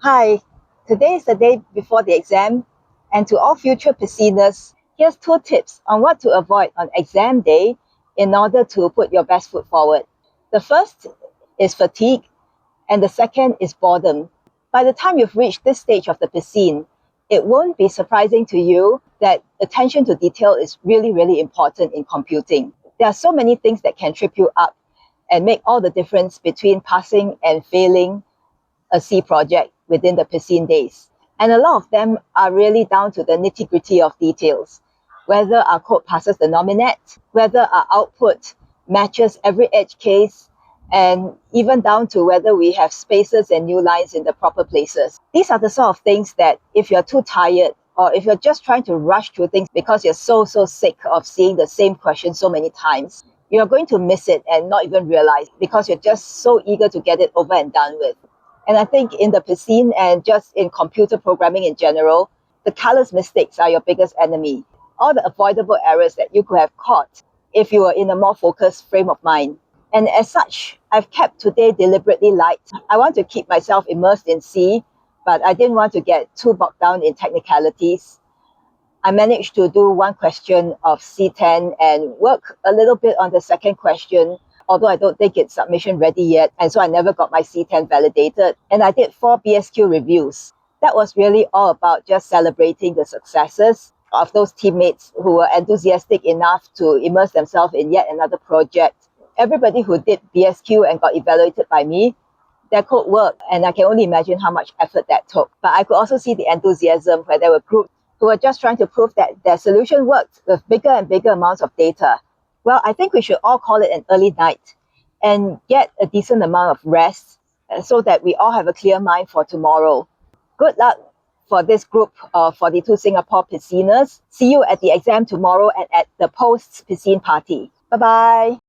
Hi, today is the day before the exam, and to all future Pisciners, here's 2 tips on what to avoid on exam day in order to put your best foot forward. The first is fatigue, and the second is boredom. By the time you've reached this stage of the Piscine, it won't be surprising to you that attention to detail is really, really important in computing. There are so many things that can trip you up and make all the difference between passing and failing a C project within the Piscine days. And a lot of them are really down to the nitty-gritty of details. Whether our code passes the nominate, whether our output matches every edge case, and even down to whether we have spaces and new lines in the proper places. These are the sort of things that if you're too tired or if you're just trying to rush through things because you're so sick of seeing the same question so many times, you're going to miss it and not even realize because you're just so eager to get it over and done with. And I think in the Piscine and just in computer programming in general, the careless mistakes are your biggest enemy. All the avoidable errors that you could have caught if you were in a more focused frame of mind. And as such, I've kept today deliberately light. I want to keep myself immersed in C, but I didn't want to get too bogged down in technicalities. I managed to do one question of C10 and work a little bit on the second question, although I don't think it's submission ready yet, and so I never got my C10 validated. And I did 4 BSQ reviews. That was really all about just celebrating the successes of those teammates who were enthusiastic enough to immerse themselves in yet another project. Everybody who did BSQ and got evaluated by me, their code worked, and I can only imagine how much effort that took. But I could also see the enthusiasm where there were groups who were just trying to prove that their solution worked with bigger and bigger amounts of data. Well, I think we should all call it an early night and get a decent amount of rest so that we all have a clear mind for tomorrow. Good luck for this group of 42 Singapore Pisciners. See you at the exam tomorrow and at the post-Piscine party. Bye-bye.